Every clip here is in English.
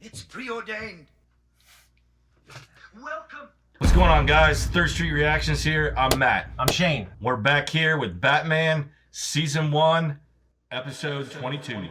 It's preordained. Welcome. What's going on, guys? Third Street Reactions here. I'm Matt. I'm Shane. We're back here with Batman Season 1, Episode 22.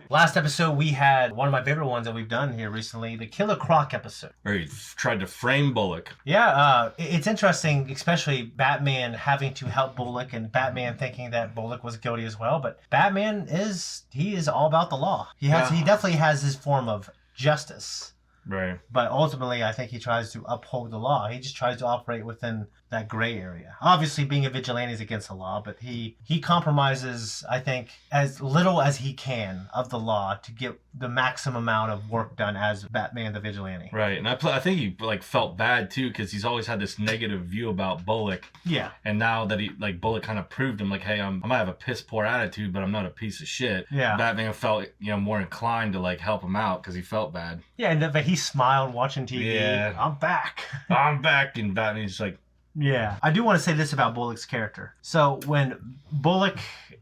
Last episode, we had one of my favorite ones that we've done here recently, the Killer Croc episode. Where he tried to frame Bullock. Yeah, it's interesting, especially Batman having to help Bullock and Batman thinking that Bullock was guilty as well. But Batman is all about the law. He definitely has his form of justice. Right. But ultimately, I think he tries to uphold the law. He just tries to operate within that gray area. Obviously, being a vigilante is against the law, but he compromises, I think, as little as he can of the law to get the maximum amount of work done as Batman the Vigilante. Right, and I think he felt bad too because he's always had this negative view about Bullock. Yeah. And now that Bullock kind of proved him, hey, I might have a piss poor attitude, but I'm not a piece of shit. Yeah. Batman felt more inclined to help him out because he felt bad. Yeah, but he smiled watching TV. Yeah. I'm back. I'm back, and Batman's like. Yeah. I do want to say this about Bullock's character. So when Bullock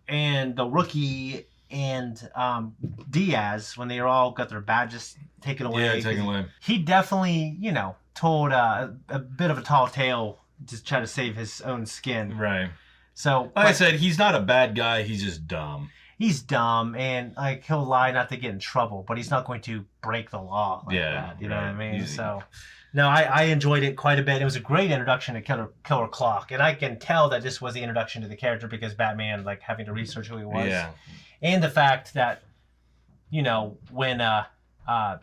and the Rookie and Diaz, when they all got their badges taken away. Yeah, taken away. He definitely, told a bit of a tall tale to try to save his own skin. Right. So, like I said, he's not a bad guy. He's just dumb. He's dumb, and he'll lie not to get in trouble, but he's not going to break the law like that. You know what I mean? So. No, I enjoyed it quite a bit. It was a great introduction to Killer Croc, and I can tell that this was the introduction to the character because Batman, having to research who he was. Yeah. And the fact that, when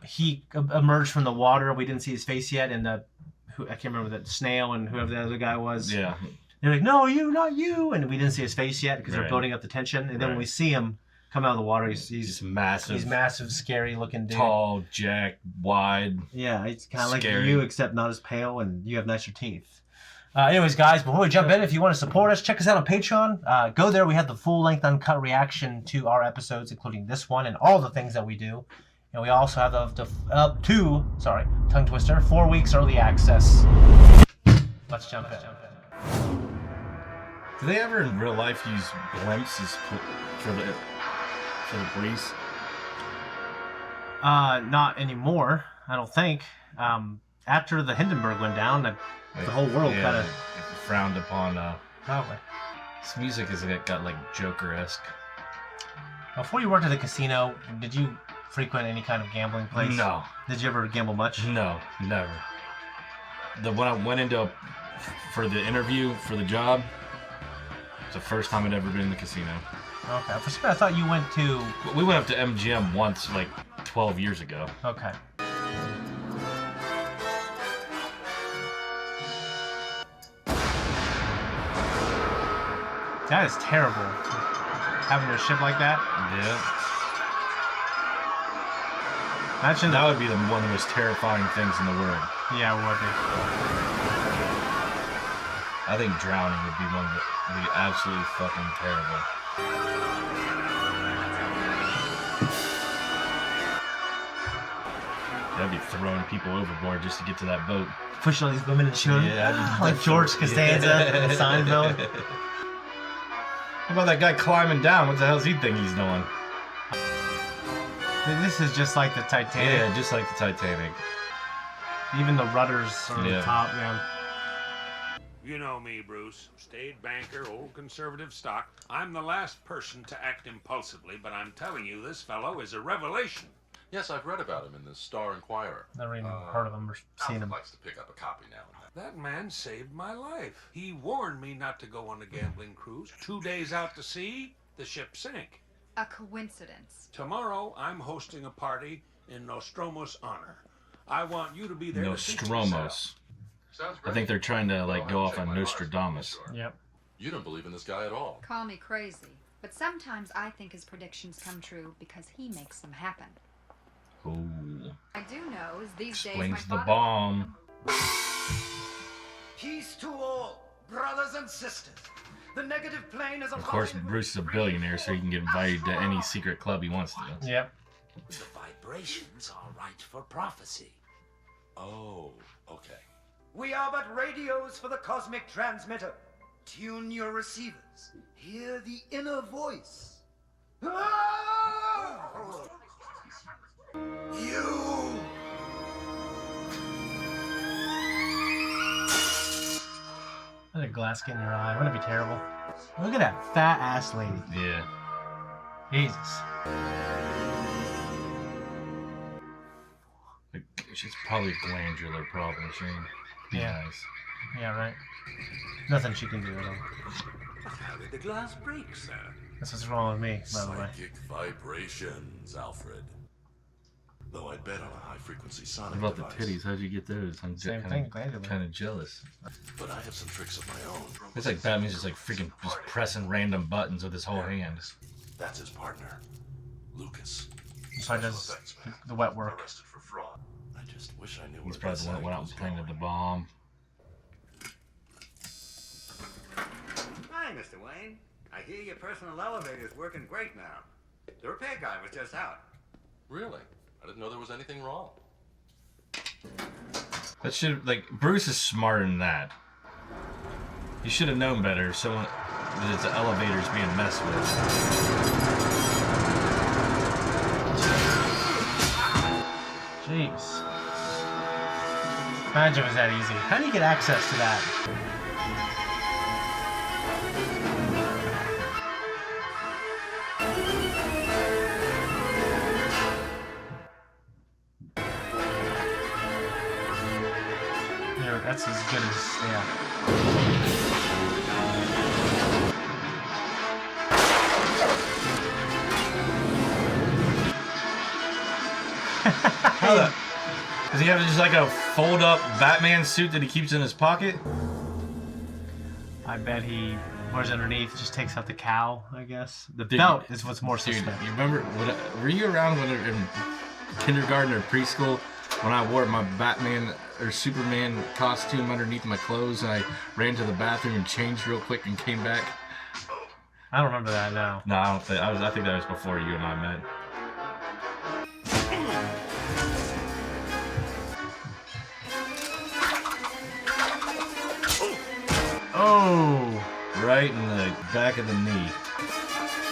he emerged from the water, we didn't see his face yet, and I can't remember the snail and whoever the other guy was. Yeah. They're like, no, you, not you, and we didn't see his face yet because they're building up the tension, and then when we see him come out of the water, he's massive. He's massive, scary looking dude. Tall, jacked, wide. Yeah, he's kind of like you, except not as pale, and you have nicer teeth. Anyways, guys, before we jump in, if you want to support us, check us out on Patreon. Go there. We have the full-length uncut reaction to our episodes, including this one and all the things that we do. And we also have tongue twister, 4 weeks early access. Let's jump in. Do they ever in real life use blimps for the police? Not anymore, I don't think. After the Hindenburg went down, the whole world kind of frowned upon. Probably. This music has got Joker-esque. Before you worked at the casino, did you frequent any kind of gambling place? No. Did you ever gamble much? No, never. When I went into for the interview for the job, it's the first time I'd ever been in the casino. Okay. For some reason, I thought you went to... We went up to MGM once, 12 years ago. Okay. That is terrible. Having a ship like that? Yeah. Imagine that would be one of the most terrifying things in the world. Yeah, it would be. I think drowning would be absolutely fucking terrible. That'd be throwing people overboard just to get to that boat. Pushing all these women and children. Yeah, like George Costanza in Seinfeld. How about that guy climbing down? What the hell does he think he's doing? This is just like the Titanic. Yeah, just like the Titanic. Even the rudders are on the top, yeah. You know me, Bruce. Staid banker, old conservative stock. I'm the last person to act impulsively, but I'm telling you, this fellow is a revelation. Yes, I've read about him in the Star Enquirer. Never even heard of him or seen him. Likes to pick up a copy now and then. That man saved my life. He warned me not to go on a gambling cruise. 2 days out to sea, the ship sank. A coincidence. Tomorrow, I'm hosting a party in Nostromo's honor. I want you to be there. Nostromos. I think they're trying to go off on Nostradamus. Yep. You don't believe in this guy at all. Call me crazy, but sometimes I think his predictions come true because he makes them happen. Ooh. I do know is these days Explains my the father... bomb. Peace to all, brothers and sisters. The negative plane is a... Of course, Bruce is a billionaire, so he can get invited to any secret club he wants to. Yep. The vibrations are right for prophecy. Oh, okay. We are but radios for the cosmic transmitter. Tune your receivers. Hear the inner voice. You a glass get in your eye. Wouldn't it be terrible? Look at that fat ass lady. Yeah. Jesus. Like, she's probably a glandular problem, Shane. Yeah. Nice. Yeah, right. Nothing she can do at all. But how did the glass break, sir? That's what's wrong with me, by the way. Psychic vibrations, Alfred. Though I'd bet on a high-frequency sonic What about device. the titties? How'd you get those? I'm Same thing, glandular. kind of jealous. But I have some tricks of my own. It's like Batman's just like freaking just pressing random buttons with his whole hand. That's his partner, Lucas. So he does the wet work. Arrested for fraud. I just wish I knew He's where probably the one that went out and planted the bomb. Hi, Mr. Wayne. I hear your personal elevator's working great now. The repair guy was just out. Really? I didn't know there was anything wrong. That should like Bruce is smarter than that. He should have known better. Someone that his elevator's being messed with. Jeez. Imagine it was that easy. How do you get access to that? Yeah, that's as good as, yeah. Does he have just like a fold-up Batman suit that he keeps in his pocket? I bet he wears underneath, just takes out the cowl, I guess. The Dude, belt is what's more Dude, suspect. you remember? Were you around when in kindergarten or preschool when I wore my Batman or Superman costume underneath my clothes and I ran to the bathroom and changed real quick and came back? I don't remember that now. No, I don't think. I think that was before you and I met. Oh! Right in the back of the knee.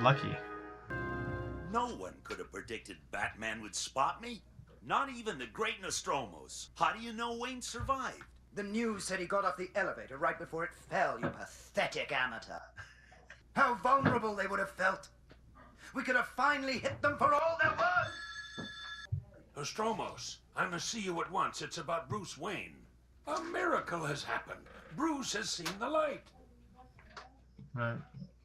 Lucky. No one could have predicted Batman would spot me. Not even the great Nostromos. How do you know Wayne survived? The news said he got off the elevator right before it fell, you pathetic amateur. How vulnerable they would have felt. We could have finally hit them for all they're worth. Nostromos, I must see you at once. It's about Bruce Wayne. A miracle has happened. Bruce has seen the light. Right.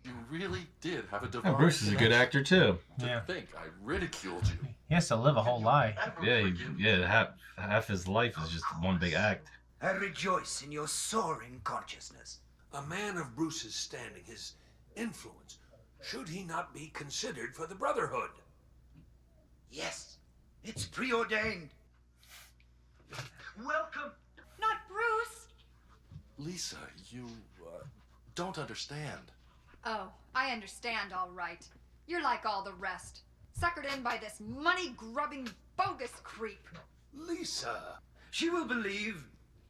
You really did have a divine Bruce is a good actor too. Yeah. Think I ridiculed you. He has to live a whole lie. Yeah, half his life is just one big act. I rejoice in your soaring consciousness. A man of Bruce's standing, his influence, should he not be considered for the Brotherhood? Yes, it's preordained. Welcome. Not Bruce. Lisa, you don't understand. Oh, I understand all right. You're like all the rest. Suckered in by this money-grubbing, bogus creep. Lisa! She will believe.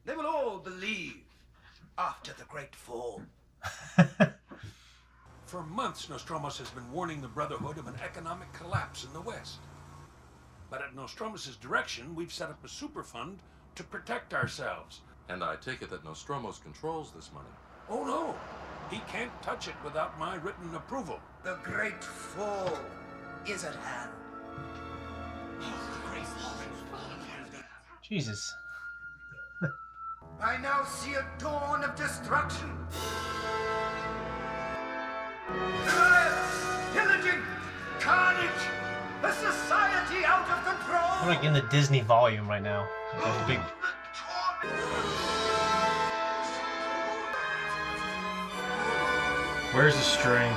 They will all believe. After the great fall. For months, Nostromos has been warning the Brotherhood of an economic collapse in the West. But at Nostromos' direction, we've set up a super fund to protect ourselves. And I take it that Nostromos controls this money. Oh no! He can't touch it without my written approval. The great fall is at hand. Jesus. I now see a dawn of destruction. Riots, pillaging, carnage, a society out of control. I'm like in the Disney volume right now. Like a big. Where's the string?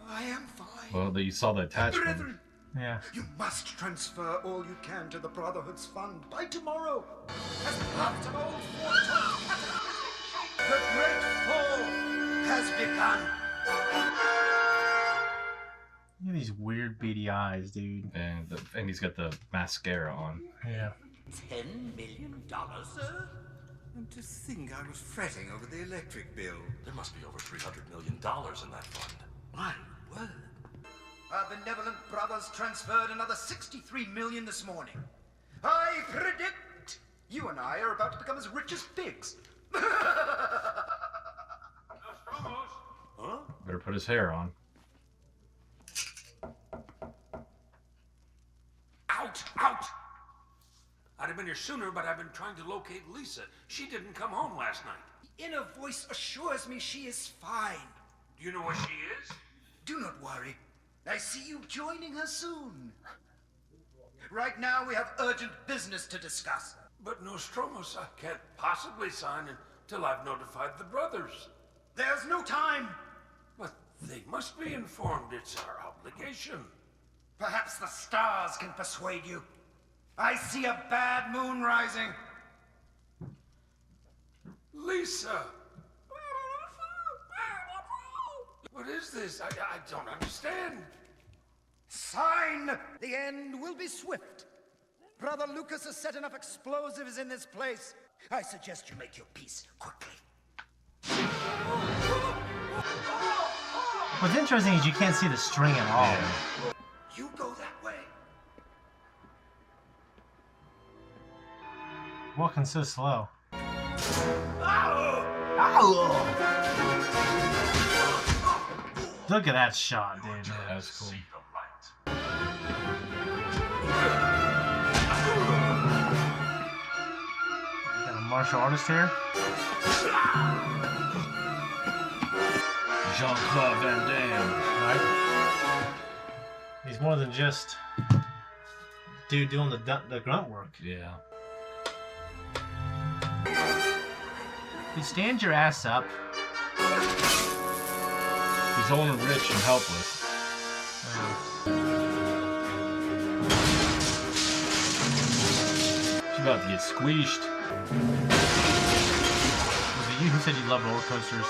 I am fine. Well, you saw the attachment. Brethren, Yeah. you must transfer all you can to the Brotherhood's fund by tomorrow. As part of old foretold cataclysm, the great fall has begun. Look at these weird beady eyes, dude. And he's got the mascara on. Yeah. $10 million, sir? And to think I was fretting over the electric bill. There must be over $300 million in that fund. My word. Our benevolent brothers transferred another 63 million this morning. I predict you and I are about to become as rich as pigs. Huh? Better put his hair on. Out! Out! I'd have been here sooner, but I've been trying to locate Lisa. She didn't come home last night. The inner voice assures me she is fine. Do you know where she is? Do not worry. I see you joining her soon. Right now, we have urgent business to discuss. But Nostromos, I can't possibly sign until I've notified the brothers. There's no time. But they must be informed. It's our obligation. Perhaps the stars can persuade you. I see a bad moon rising. Lisa! What is this? I don't understand. Sign! The end will be swift. Brother Lucas has set enough explosives in this place. I suggest you make your peace quickly. What's interesting is you can't see the string at all. You go that way. Walking so slow. Look at that shot, dude. Yeah, that's cool. Got a martial artist here. Jean-Claude Van Damme. Right? He's more than just dude doing the grunt work. Yeah. You stand your ass up. He's old and rich and helpless. She's about to get squeezed. Was it you who said you love roller coasters?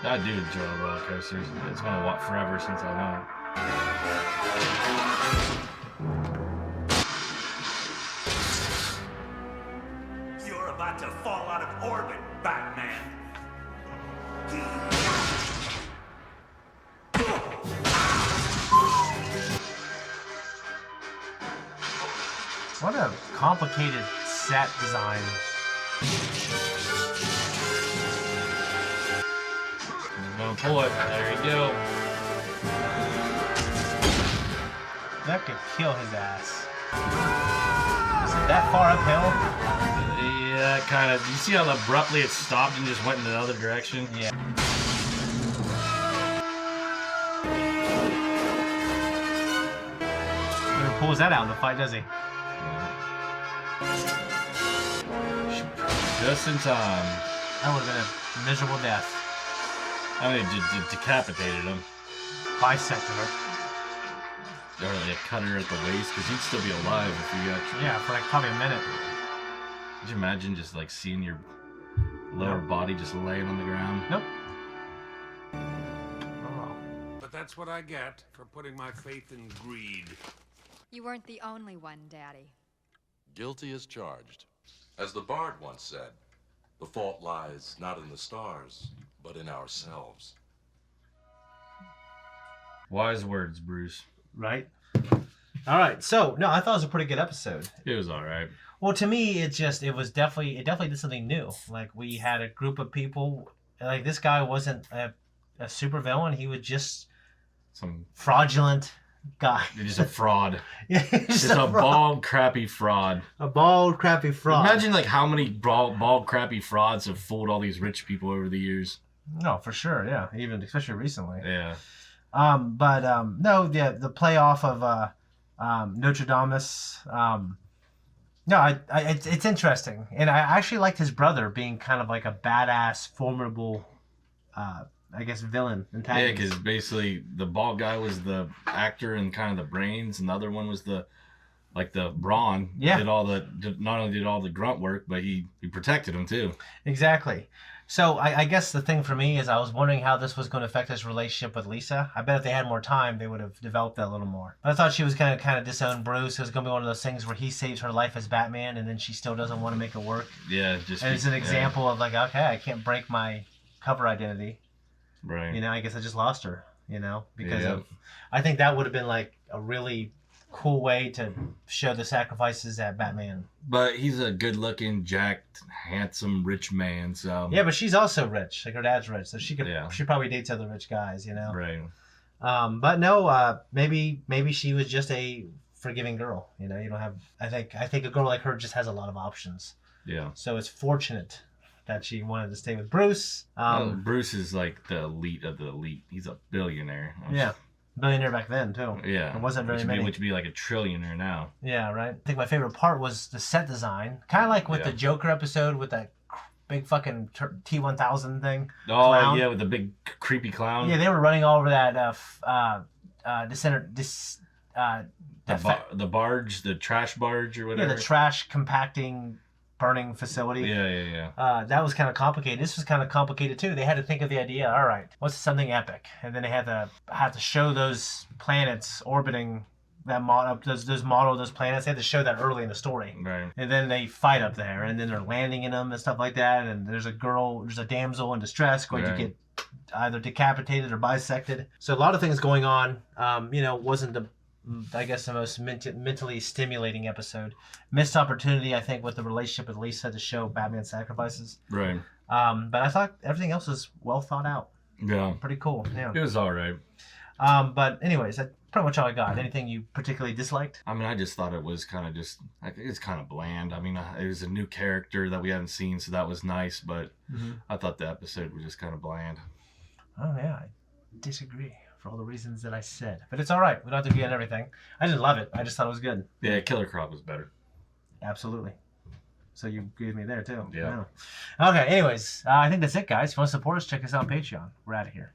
I do enjoy roller coasters. It's been a while, forever since I know. You're about to fall out of orbit, Batman. What a complicated set design. I'm gonna pull it. There you go. That could kill his ass. Is it that far uphill? Yeah, kind of. You see how abruptly it stopped and just went in the other direction? Yeah. Never pulls that out in the fight, does he? Just in time. That would have been a miserable death. I mean, decapitated him. Bisected her. Or like cut her at the waist, because he'd still be alive if you got. Yeah, for like probably a minute. Could you imagine just like seeing your lower body just laying on the ground? Nope. Oh. But that's what I get for putting my faith in greed. You weren't the only one, Daddy. Guilty as charged. As the bard once said, the fault lies not in the stars, but in ourselves. Wise words, Bruce. Right? All right. So, no, I thought it was a pretty good episode. It was all right. Well, to me, it definitely did something new. Like, we had a group of people, like, this guy wasn't a super villain. He was just Some fraudulent guy. just a fraud. Yeah, he's Just a bald, crappy fraud. A bald, crappy fraud. Imagine like how many bald, crappy frauds have fooled all these rich people over the years. No, for sure. Yeah, even especially recently. Yeah. No, the playoff of Notre Dame. No, it's interesting, and I actually liked his brother being kind of like a badass, formidable, I guess, villain. Yeah, because basically the bald guy was the actor and kind of the brains, and the other one was the like the Braun Yeah. not only did all the grunt work, but he protected him too. Exactly. So I guess the thing for me is I was wondering how this was going to affect his relationship with Lisa. I bet if they had more time, they would have developed that a little more. But I thought she was going to kind of disown Bruce. It was going to be one of those things where he saves her life as Batman, and then she still doesn't want to make it work. Yeah, and it's an example of like, okay, I can't break my cover identity. Right. You know, I guess I just lost her. You know, because of. I think that would have been like a really cool way to show the sacrifices that Batman. But he's a good-looking, jacked, handsome, rich man. So yeah, but she's also rich. Like her dad's rich, so she probably dates other rich guys. You know. Right. But no, maybe she was just a forgiving girl. You know, you don't have. I think a girl like her just has a lot of options. Yeah. So it's fortunate that she wanted to stay with Bruce. Bruce is like the elite of the elite. He's a billionaire. Yeah. Billionaire back then too. Yeah. There wasn't very many. Which would be like a trillionaire now. Yeah, right. I think my favorite part was the set design. Kind of like with the Joker episode with that big fucking T-1000 thing. Oh, clown. Yeah, with the big creepy clown. Yeah, they were running all over that the barge, the trash barge or whatever. Yeah, the trash compacting burning facility. Yeah. That was kind of complicated. This was kind of complicated too. They had to think of the idea. All right, what's something epic? And then they had to show those planets orbiting that model, those planets. They had to show that early in the story. Right. And then they fight up there, and then they're landing in them and stuff like that. And there's a damsel in distress going to get either decapitated or bisected. So a lot of things going on. Wasn't the most mentally stimulating episode. Missed opportunity, I think, with the relationship with Lisa to show Batman's sacrifices. Right. But I thought everything else was well thought out. Yeah. Pretty cool. Yeah. It was all right. But anyways, that's pretty much all I got. Anything you particularly disliked? I mean, I just thought it was kind of it's kind of bland. I mean, it was a new character that we haven't seen, so that was nice. But I thought the episode was just kind of bland. Oh yeah, I disagree. For all the reasons that I said. But it's all right. We don't have to agree on everything. I didn't love it. I just thought it was good. Yeah, Killer Croc was better. Absolutely. So you agree with me there, too. Yeah. Okay, anyways, I think that's it, guys. If you want to support us, check us out on Patreon. We're out of here.